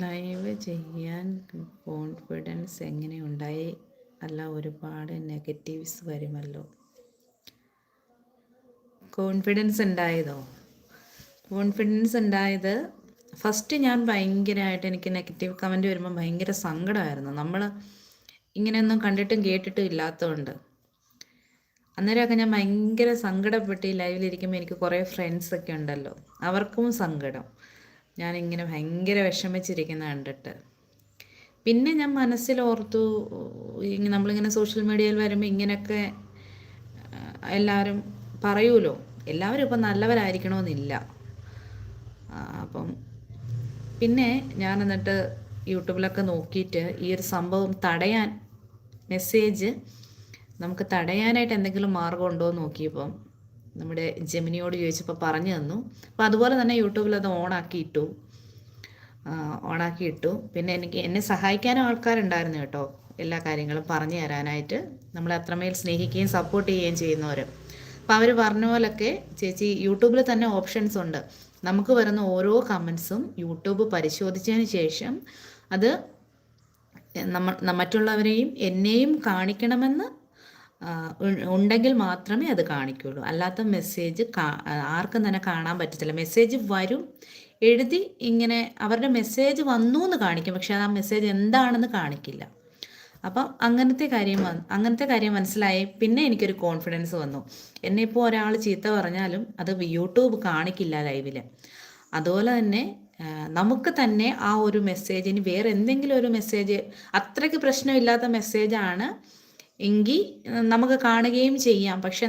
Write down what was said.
Live ചെയ്യാൻ confidence എങ്ങനെ ഉണ്ടായി? അല്ല ഒരുപാട് നെഗറ്റീവ്സ് വരുമല്ലോ. കോൺഫിഡൻസ് ഉണ്ടായത് ഫസ്റ്റ് ഞാൻ ഭയങ്കരമായിട്ട് എനിക്ക് നെഗറ്റീവ് കമൻറ്റ് വരുമ്പോൾ ഭയങ്കര സങ്കടമായിരുന്നു. നമ്മൾ ഇങ്ങനെയൊന്നും കണ്ടിട്ടും കേട്ടിട്ടും ഇല്ലാത്തതുകൊണ്ട് അന്നേരമൊക്കെ ഞാൻ ഭയങ്കര സങ്കടപ്പെട്ട് ഈ ലൈവിലിരിക്കുമ്പോൾ എനിക്ക് കുറേ ഫ്രണ്ട്സൊക്കെ ഉണ്ടല്ലോ, അവർക്കും സങ്കടം. ഞാനിങ്ങനെ ഭയങ്കര വിഷമിച്ചിരിക്കുന്ന കണ്ടിട്ട് പിന്നെ ഞാൻ മനസ്സിലോർത്തു, നമ്മളിങ്ങനെ സോഷ്യൽ മീഡിയയിൽ വരുമ്പോൾ ഇങ്ങനെയൊക്കെ എല്ലാവരും പറയൂലോ, എല്ലാവരും ഇപ്പം നല്ലവരായിരിക്കണമെന്നില്ല. അപ്പം പിന്നെ ഞാൻ എന്നിട്ട് യൂട്യൂബിലൊക്കെ നോക്കിയിട്ട് ഈ ഒരു സംഭവം തടയാൻ, മെസ്സേജ് നമുക്ക് തടയാനായിട്ട് എന്തെങ്കിലും മാർഗം ഉണ്ടോ എന്ന് നോക്കിയപ്പം നമ്മുടെ ജെമിനിയോട് ചോദിച്ചപ്പോൾ പറഞ്ഞു തന്നു. അപ്പോൾ അതുപോലെ തന്നെ യൂട്യൂബിൽ അത് ഓണാക്കിയിട്ടു. പിന്നെ എന്നെ സഹായിക്കാനും ആൾക്കാരുണ്ടായിരുന്നു കേട്ടോ, എല്ലാ കാര്യങ്ങളും പറഞ്ഞു തരാനായിട്ട്. നമ്മളെ അത്രമേൽ സ്നേഹിക്കുകയും സപ്പോർട്ട് ചെയ്യുകയും ചെയ്യുന്നവർ. അപ്പോൾ അവർ പറഞ്ഞ പോലൊക്കെ ചേച്ചി യൂട്യൂബിൽ തന്നെ ഓപ്ഷൻസ് ഉണ്ട്. നമുക്ക് വരുന്ന ഓരോ കമൻസും യൂട്യൂബ് പരിശോധിച്ചതിന് ശേഷം അത് മറ്റുള്ളവരെയും എന്നെയും കാണിക്കണമെന്ന് ഉണ്ടെങ്കിൽ മാത്രമേ അത് കാണിക്കുകയുള്ളൂ. അല്ലാത്ത മെസ്സേജ് ആർക്കും തന്നെ കാണാൻ പറ്റത്തില്ല. മെസ്സേജ് വരും, എഴുതി ഇങ്ങനെ അവരുടെ മെസ്സേജ് വന്നു എന്ന് കാണിക്കും, പക്ഷെ ആ മെസ്സേജ് എന്താണെന്ന് കാണിക്കില്ല. അപ്പം അങ്ങനത്തെ കാര്യം മനസ്സിലായി. പിന്നെ എനിക്കൊരു കോൺഫിഡൻസ് വന്നു. എന്നെ ഇപ്പോൾ ഒരാൾ ചീത്ത പറഞ്ഞാലും അത് യൂട്യൂബ് കാണിക്കില്ല ലൈവിൽ. അതുപോലെ തന്നെ നമുക്ക് തന്നെ ആ ഒരു മെസ്സേജിന് വേറെ എന്തെങ്കിലും ഒരു മെസ്സേജ് അത്രയ്ക്ക് പ്രശ്നമില്ലാത്ത മെസ്സേജാണ് എങ്കിൽ നമുക്ക് കാണുകയും ചെയ്യാം. പക്ഷെ